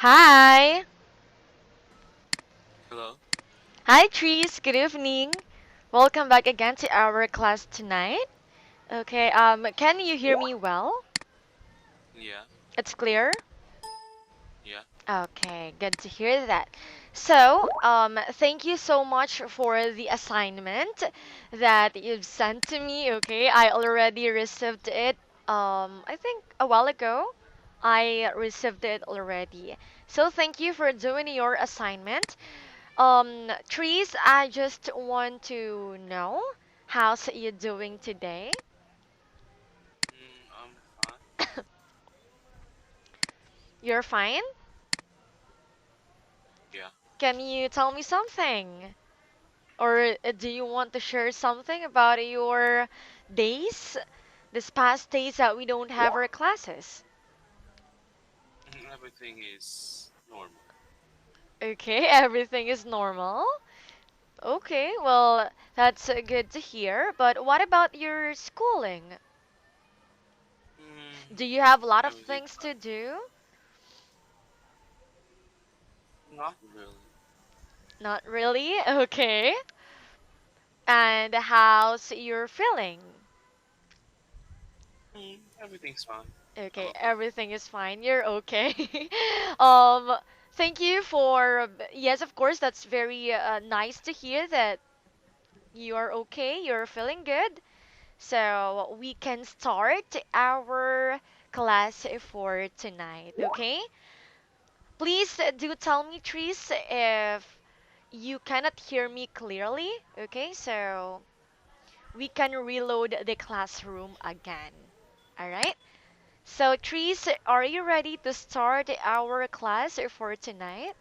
Hi. Hello? Hi, Trees. Good evening. Welcome back again to our class tonight. Okay, can you hear me well? Yeah, It's clear? yeah. Okay, good to hear that. So, thank you so much for the assignment that you've sent to me. Okay, I already received it. I think a while ago, I received it already. So, thank you for doing your assignment. Trees, I just want to know how's you doing today? I'm fine. You're fine? Yeah. Can you tell me something? Or do you want to share something about your days? This past days that we don't have our classes. Everything is normal. Okay, everything is normal. Okay, well, that's good to hear. But what about your schooling? Mm, Do you have a lot of everything's things to fine. do? Not really. Not really? Okay. And how's your feeling? Everything's fine. How Okay, about you? everything is fine. You're okay. um, Thank you for yes, of course, that's very nice to hear that you are okay, you're feeling good. So we can start our class for tonight, okay? Please do tell me, Tris, if you cannot hear me clearly, okay? So we can reload the classroom again. All right? So, Tris, are you ready to start our class for tonight?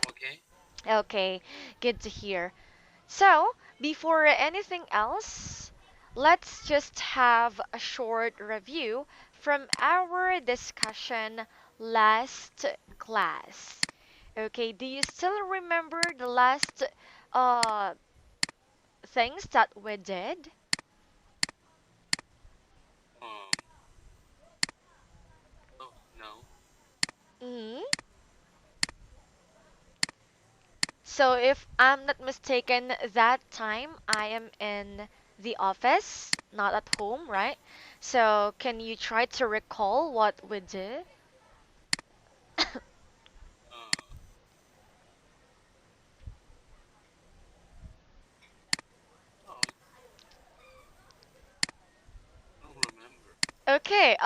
Okay? Okay, good to hear. So, before anything else, let's just have a short review from our discussion last class. Okay, do you still remember the last uh, things that we did? Um, oh, no. Mhm. So if I'm not mistaken, that time I am in the office, not at home, right? So can you try to recall what we did? Uh, oh, I don't remember. Okay,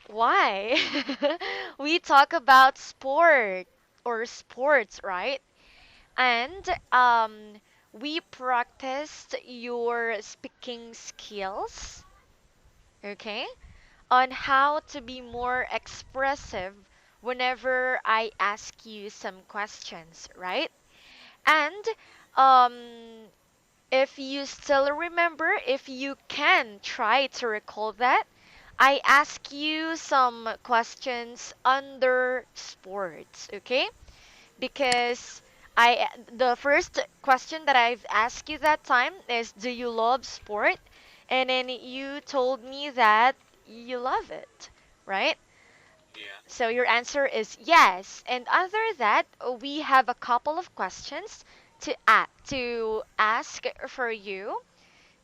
why? We talk about sport or sports, right? And we practiced your speaking skills, okay? On how to be more expressive whenever I ask you some questions, right? And um, if you still remember, if you can try to recall that, I ask you some questions under sports, okay? Because the first question that I've asked you that time is, do you love sport? And then you told me that you love it, right? Yeah. So your answer is yes. And under that, we have a couple of questions to ask for you,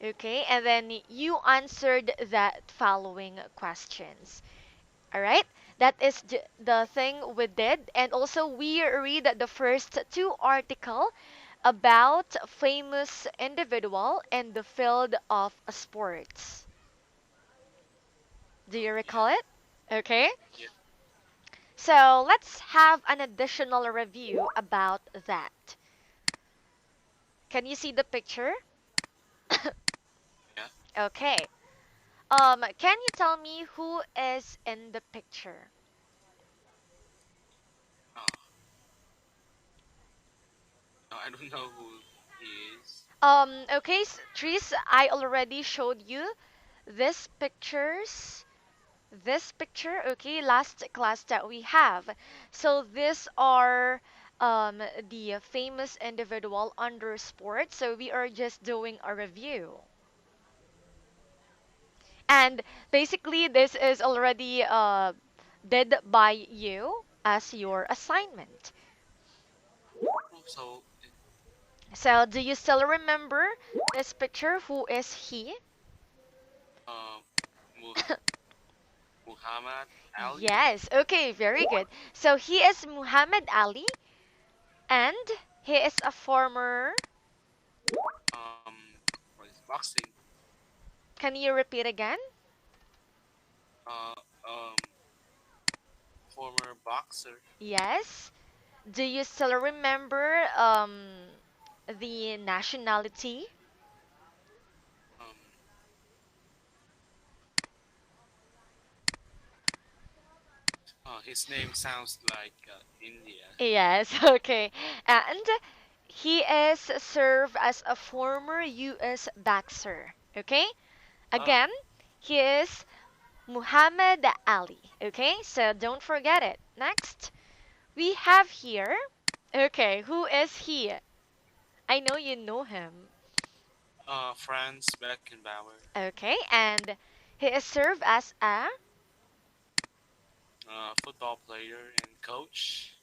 okay? And then you answered that following questions. All right? That is the thing we did. And also we read the first two article about famous individual in the field of sports. Do you recall Yeah. it? Okay. Yeah. So let's have an additional review about that. Can you see the picture? Yeah. Okay. Can you tell me who is in the picture? Oh, no, I don't know who he is. Okay, Tris, I already showed you this pictures, this picture, okay, last class that we have. So these are the famous individual under sports. So we are just doing a review. And basically, this is already did by you as your assignment. Oh, so So, do you still remember this picture? Who is he? um, Muhammad Ali. Yes, okay, very good. So, he is Muhammad Ali, and he is a former. Um, what is boxing? Can you repeat again? Uh, um, former boxer. Yes. Do you still remember the nationality? Um, his name sounds like India. Yes, okay. And he is served as a former US boxer. Okay? Oh, Again, he is Muhammad Ali. Okay? So don't forget it. Next, we have here. Okay, who is he? I know you know him. Franz Beckenbauer, Okay, and he is served as a. football player and coach.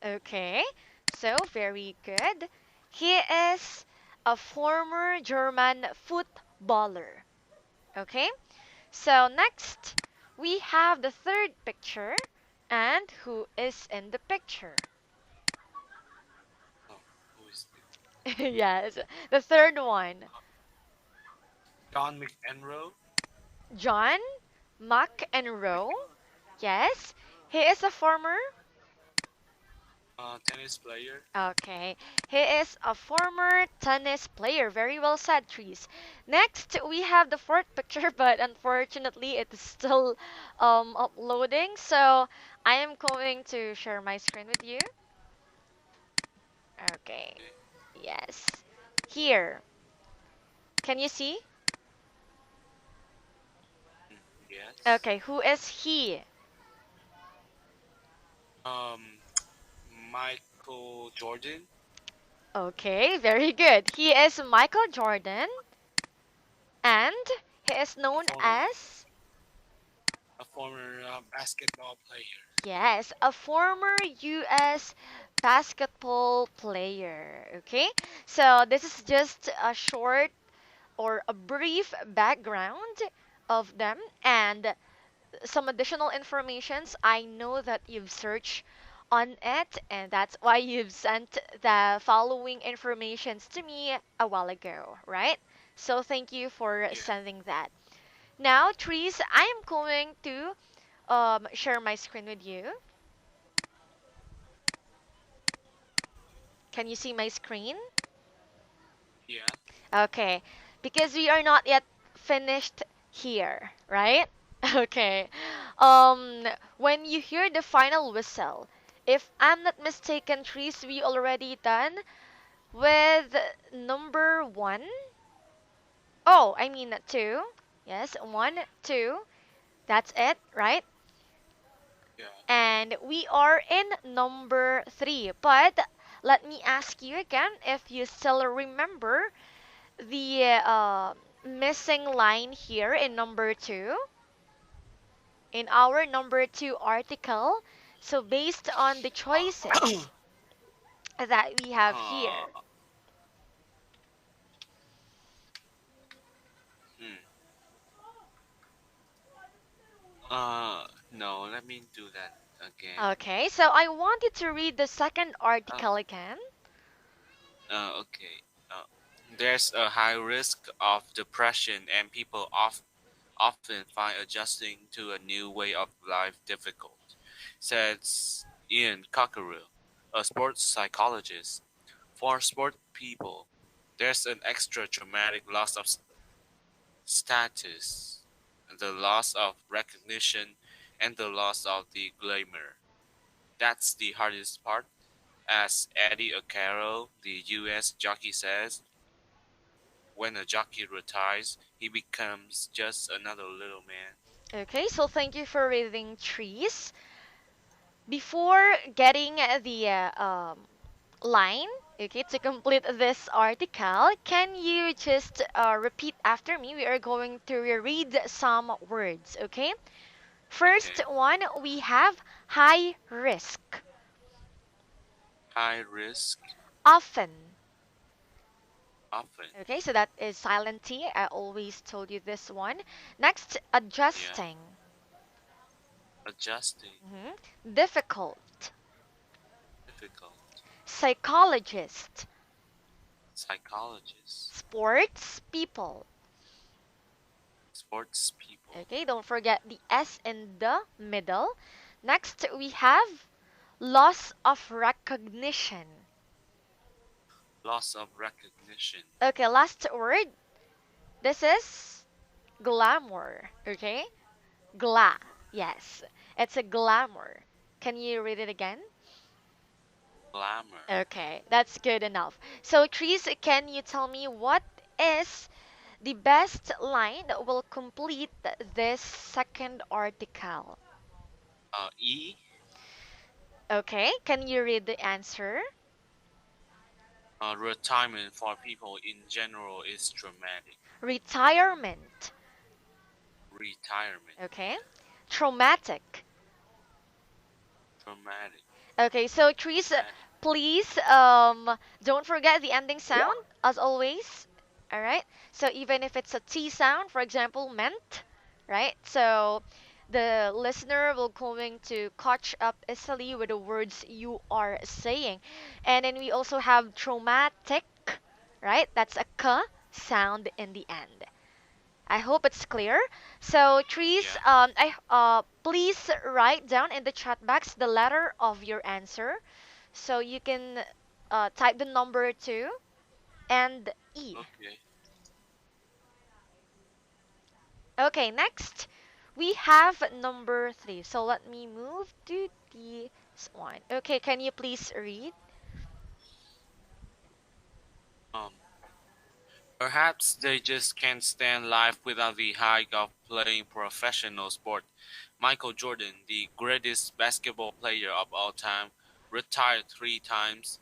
Okay, so very good. He is a former German footballer. Okay, so next we have the third picture, and who is in the picture? Oh, who is this? Yes, the third one, John McEnroe, John McEnroe. Yes, he is a former. tennis player. Okay, he is a former tennis player. Very well said, Trees. Next, we have the fourth picture, but unfortunately, it is still uploading. So I am going to share my screen with you. Okay, Okay. yes. Here, can you see? Mm, yes. Okay, who is he? Um, Michael Jordan, Okay, very good. He is Michael Jordan, and he is a known former as. basketball player. Yes, a former US basketball player. Okay, so this is just a short or a brief background of them and some additional informations. I know that you've searched on it, and that's why you've sent the following informations to me a while ago, right? So thank you for Yeah. sending that. Now, Trees, I am going to share my screen with you. Can you see my screen? Yeah. Okay, because we are not yet finished here, right? Okay. Um, when you hear the final whistle, if I'm not mistaken, Trees, we already done with number one. Oh, I mean two. Yes, one, two. That's it, right? Yeah. And we are in number three. But let me ask you again if you still remember the missing line here in number two, in our number two article. So, based on the choices that we have uh, here. hmm. No, let me do that again. Okay, so I want you to read the second Uh, article again. okay. Uh, there's a high risk of depression, and people often find adjusting to a new way of life difficult, says Ian Cockerell, a sports psychologist. For sport people, there's an extra traumatic loss of status, the loss of recognition, and the loss of the glamour. That's the hardest part. As Eddie O'Carroll, the US jockey says, when a jockey retires, he becomes just another little man. Okay, so thank you for reading trees. Before getting the line, okay, to complete this article, can you just repeat after me? We are going to reread some words, okay? First Okay. one, we have high risk. High risk. Often. Often. Okay, so that is silent T. I always told you this one. Next, Yeah. adjusting. Adjusting. Difficult. Difficult. Psychologist. Psychologist. Sports people. Sports people. Okay, don't forget the S in the middle. Next, we have loss of recognition. Loss of recognition. Okay, last word. This is glamour. Okay? Gla. Yes. It's a glamour. Can you read it again? Glamour. Okay, that's good enough. So, Tris, can you tell me what is the best line that will complete this second article? E. Okay, can you read the answer? Retirement for people in general is dramatic. Retirement. Retirement. Okay. Traumatic. Dramatic. Okay, so Tris, Dramatic. please don't forget the ending sound as always. All right. So even if it's a T sound, for example, meant, right? So the listener will going to catch up easily with the words you are saying. And then we also have traumatic, right? That's a k sound in the end. I hope it's clear. So, Trees, Yeah. please write down in the chat box the letter of your answer. So you can type the number 2 and E. Okay. Okay, next we have number 3. So let me move to this one. Okay, can you please read? Um. Perhaps they just can't stand life without the hike of playing professional sport. Michael Jordan, the greatest basketball player of all time, retired 3 times.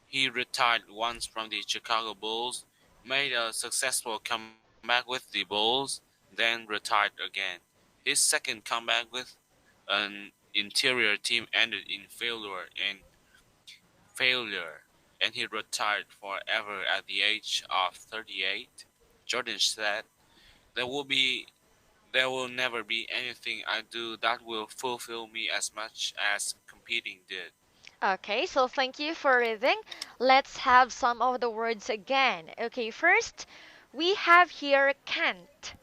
He retired once from the Chicago Bulls, made a successful comeback with the Bulls, then retired again. His second comeback with an interior team ended in failure, and he retired forever at the age of 38. Jordan said, "There will be there will never be anything I do that will fulfill me as much as competing did." Okay, so thank you for reading. Let's have some of the words again. Okay, first we have here can't.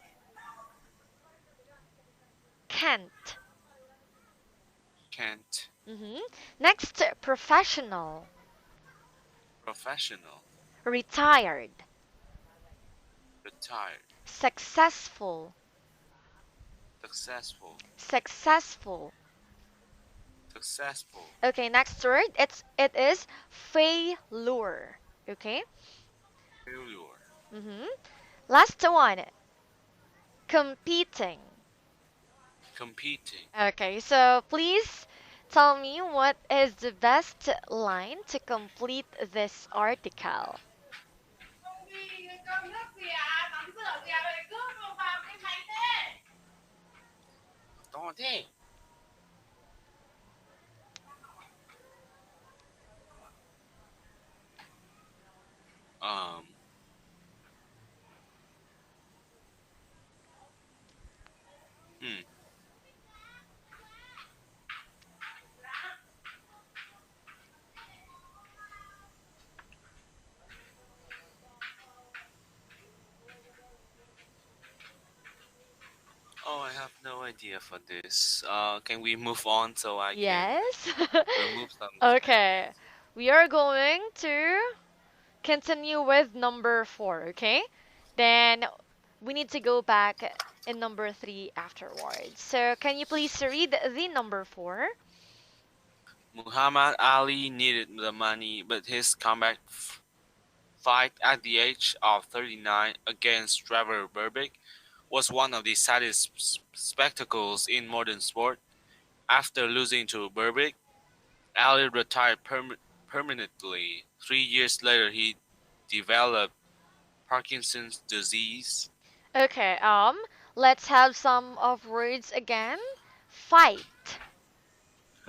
Can't. Can't. hmm Next, professional. Professional. Retired. Retired. Successful. Successful. Successful. Successful. Okay, next word. It is failure. Okay. Failure. Mm-hmm. Last one. Competing. Competing. Okay, so please tell me what is the best line to complete this article. To thế. Um. Hmm. Oh, I have no idea for this. Can we move on so I can Yes. remove some Okay. mistakes? We are going to continue with number 4, okay? Then we need to go back in number 3 afterwards. So can you please read the number 4? Muhammad Ali needed the money, but his comeback fight at the age of 39 against Trevor Berbick was one of the saddest spectacles in modern sport. After losing to Berbick, Ali retired permanently. 3 years later, he developed Parkinson's disease. Okay, let's have some of words again Fight.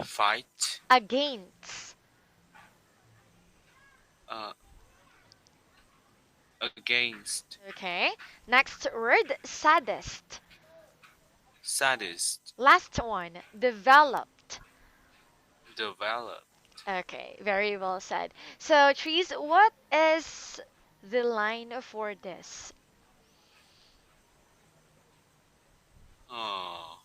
Fight. Against. Uh, against. Okay. Next word, saddest. Saddest. Last one, developed. Develop. Okay, very well said. So, Trees, what is the line for this? Oh.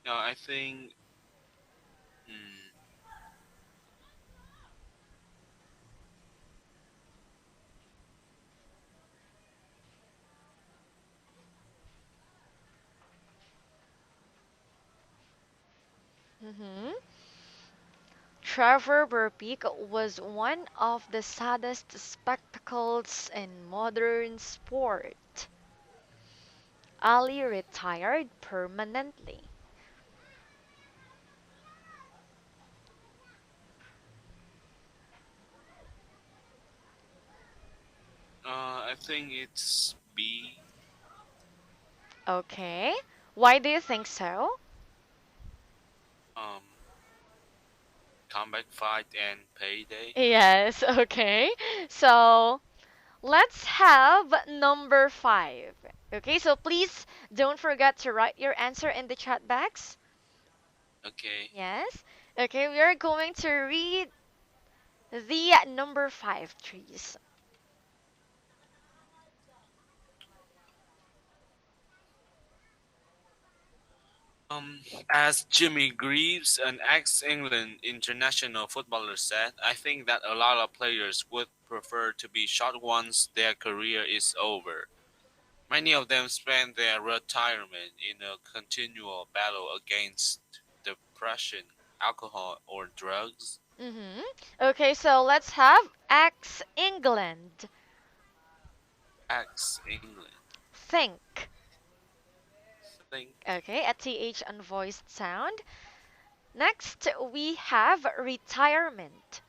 No, I think. Hmm, Mm-hmm. Trevor Burpeak was one of the saddest spectacles in modern sport. Ali retired permanently. I think it's B. Okay, why do you think so? Um, Comeback fight and payday. Yes, okay. So let's have number 5. Okay, so please don't forget to write your answer in the chat box. Okay. Yes. Okay, we are going to read the number 5 trees. As Jimmy Greaves, an ex-England international footballer, said, I think that a lot of players would prefer to be shot once their career is over. Many of them spend their retirement in a continual battle against depression, alcohol, or drugs. Mm-hmm. Okay, so let's have ex England. Ex-England. Think. Think Okay, a TH unvoiced sound. Next, we have retirement.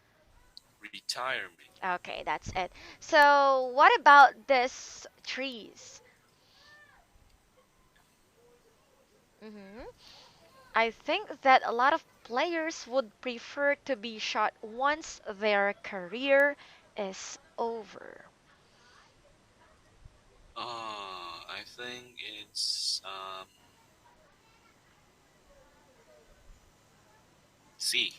retirement. Okay, that's it. So, what about this trees? Mm-hmm. I think that a lot of players would prefer to be shot once their career is over. I think it's C.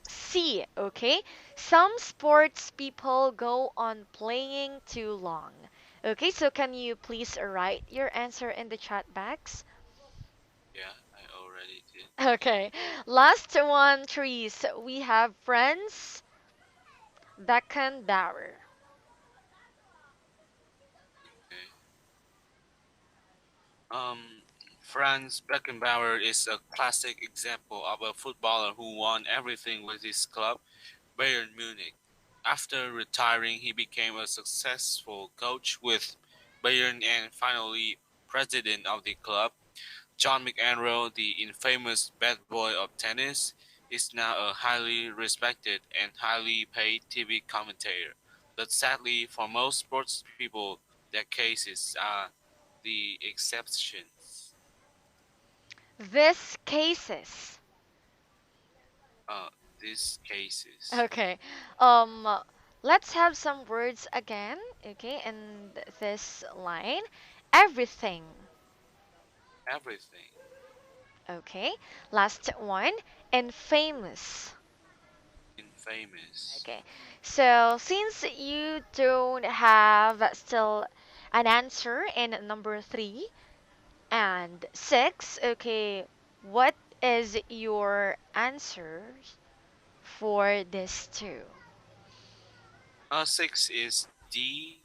C, okay? Some sports people go on playing too long. Okay, so can you please write your answer in the chat box? Yeah, I already did. Okay, last one, trees. We have friends, Beckenbauer. Okay. Um, Franz Beckenbauer is a classic example of a footballer who won everything with his club, Bayern Munich. After retiring, he became a successful coach with Bayern and finally president of the club. John McEnroe, the infamous bad boy of tennis, is now a highly respected and highly paid TV commentator. But sadly, for most sports people, their cases are the exceptions. This cases. Uh, these cases. Okay. Um let's have some words again, okay, in this line. Everything. Everything. Okay. Last one. And famous. Infamous. Okay. So since you don't have still an answer in number 3 and 6, okay, what is your answer for this two? 6 is D,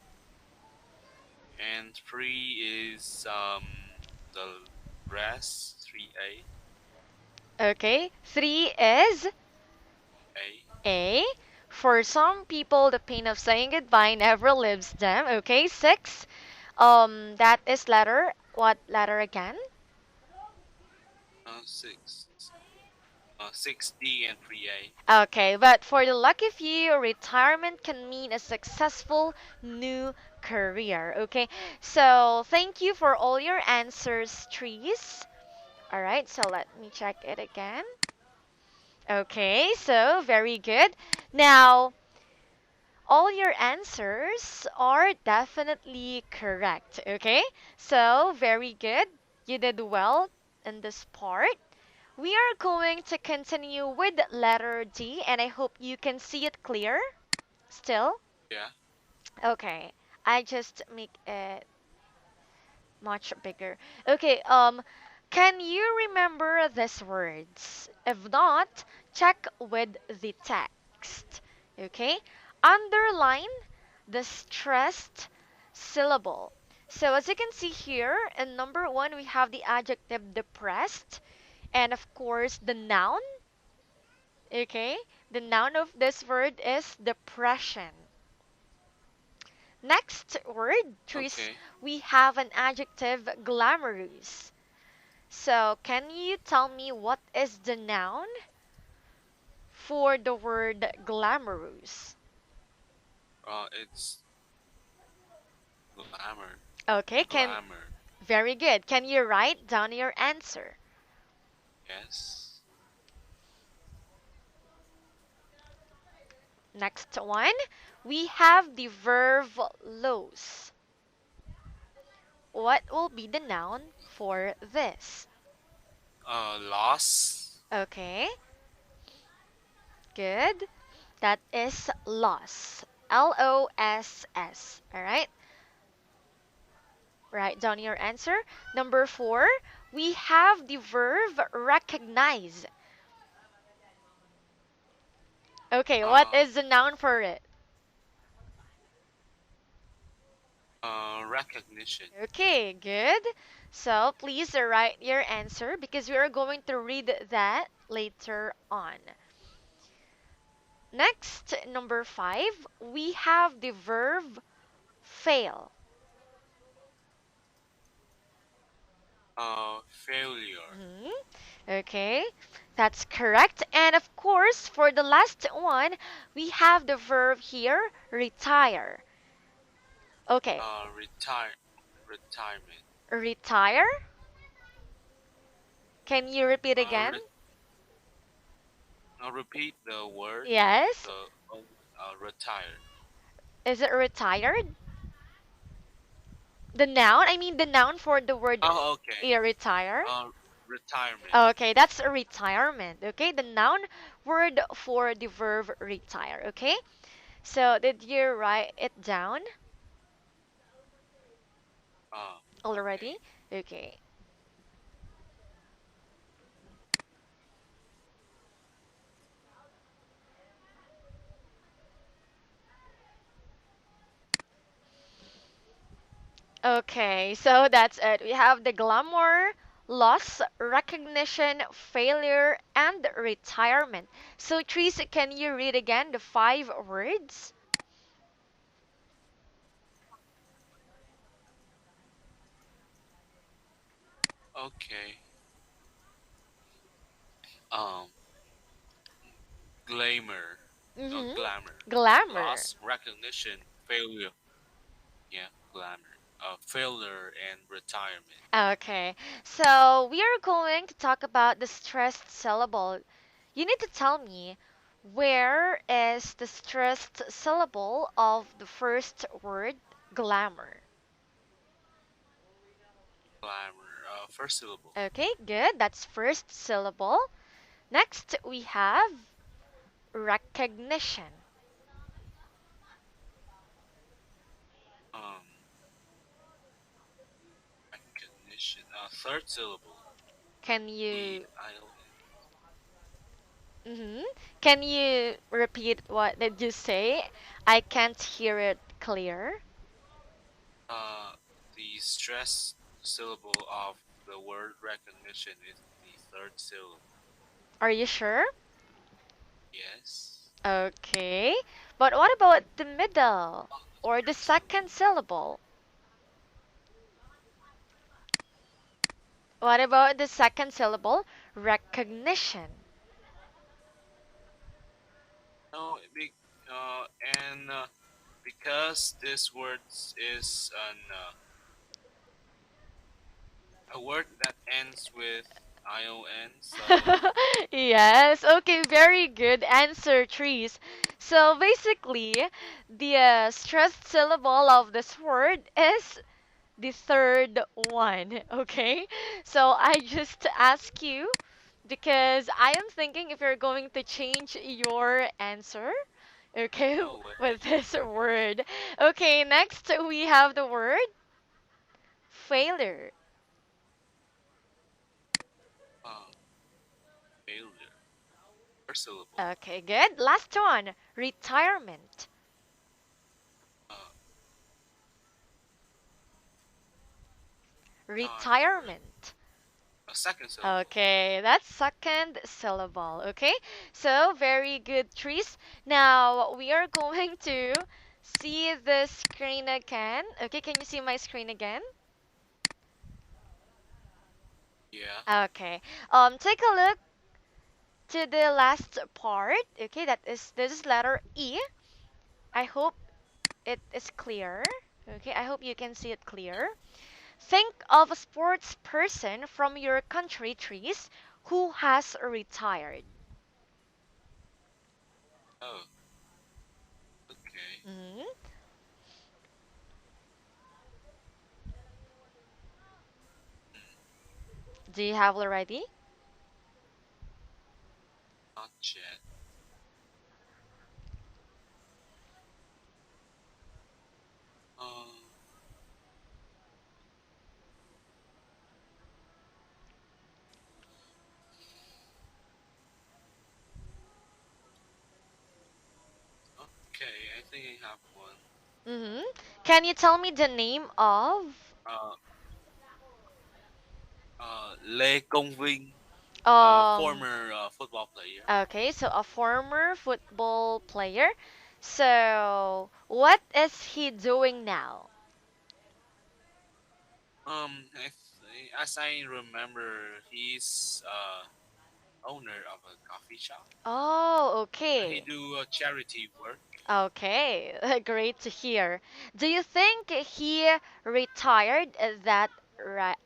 and 3 is the rest. 3A. Okay. 3 is A. A. For some people, the pain of saying goodbye never leaves them. Okay. 6. That is letter. What letter again? Six. 6D and 3A. Okay, but for the lucky few, retirement can mean a successful new career. Okay, so thank you for all your answers, Trees. All right, so let me check it again. Okay, so very good. Now, all your answers are definitely correct. Okay, so very good. You did well in this part. We are going to continue with letter D, and I hope you can see it clear still. Yeah. Okay, I just make it much bigger. Okay, can you remember these words? If not, check with the text. Okay, underline the stressed syllable. So as you can see here, in number one, we have the adjective depressed, and of course, the noun. Okay, the noun of this word is depression. Next word, Tris, Okay. we have an adjective glamorous. So, can you tell me what is the noun for the word glamorous? It's glamour. Okay, Glamour. very good. Can you write down your answer? Yes. Next one, we have the verb lose. What will be the noun for this? Loss. Okay, good. That is loss. Loss. All right. Write down your answer. Number four, we have the verb recognize. Okay, what Uh, is the noun for it? Recognition. Okay, good. So please write your answer because we are going to read that later on. Next, number five, we have the verb fail. Failure. Mhm. Okay, that's correct. And of course, for the last one, we have the verb here, retire. Okay, Retirement. retire. Can you repeat Uh, again? re- Repeat the word. Yes. The Retire. Is it retired? The noun? I mean, the noun for the word Okay. retire. Retirement. Okay, that's a retirement. Okay, the noun word for the verb retire. Okay, so did you write it down already? Okay. Okay. Okay, so that's it. We have the glamour, loss, recognition, failure, and retirement. So, Teresa, can you read again the five words? Okay. Um, Glamour. Mm-hmm. Glamour. Glamour. Loss, recognition, failure. Yeah, glamour. Failure and retirement. Okay, so we are going to talk about the stressed syllable. You need to tell me where is the stressed syllable of the first word, glamour. Glamour. First syllable. Okay, good. That's first syllable. Next, we have recognition. Um, Recognition. Third syllable. Can E you I O mhm. Can you repeat what did you say? I can't hear it clear. N. The stress syllable of the word recognition is the third syllable. Are you sure? Yes. Okay. But what about the middle or the Third syllable. second syllable? What about the second syllable? Recognition. No, and because this word is a word that ends with ion, so Yes, okay, very good answer, Trees. So basically, the stressed syllable of this word is the third one, okay? So I just ask you because I am thinking if you're going to change your answer, okay, no way. with this word. Okay, next we have the word failure. Uh, Failure. First syllable. Okay, good. Last one, retirement. Uh, Retirement. Retirement. A second syllable. Okay, that's second syllable. Okay, so very good, Trees. Now we are going to see the screen again. Okay, can you see my screen again? Yeah. Okay. Take a look to the last part. Okay, that is this is letter E. I hope it is clear. Okay, I hope you can see it clear. Think of a sports person from your country, Trees, who has retired. Oh, okay. Mhm. Do you have already? Not yet. Um, okay, I think I have one. Mm-hmm. Can you tell me the name of Uh, Lê Công Vinh, a um former football player. okay, so a former football player. So, what is he doing now? As I remember, he's owner of a coffee shop. Oh, He okay. do charity work. Okay, great to hear. Do you think he retired at that right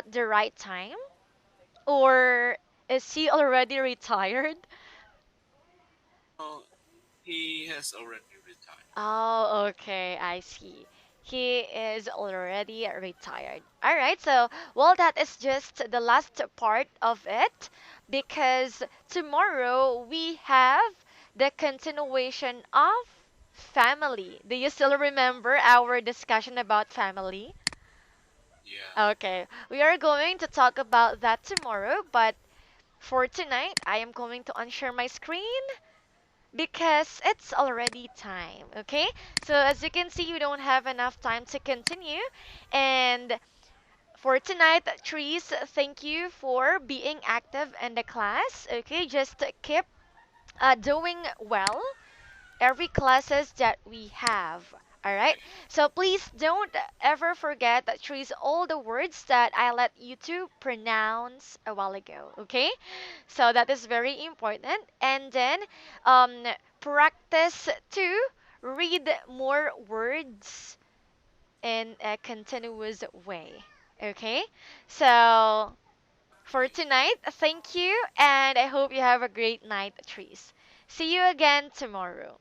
the right time? Or is he already retired? Uh, he has already retired. Oh, okay, I see. He is already retired. All right, so, well, that is just the last part of it because tomorrow we have the continuation of family. Do you still remember our discussion about family? Yeah. Okay, we are going to talk about that tomorrow, but for tonight, I am going to unshare my screen because it's already time, okay? So as you can see, we don't have enough time to continue. And for tonight, Trees, thank you for being active in the class, okay? Just keep doing well every classes that we have. All right. Okay. So please don't ever forget that Trees all the words that I let you to pronounce a while ago. Okay. So that is very important. And then um, practice to read more words in a continuous way. Okay. So for Okay. tonight, thank you, and I hope you have a great night, Trees. See you again tomorrow.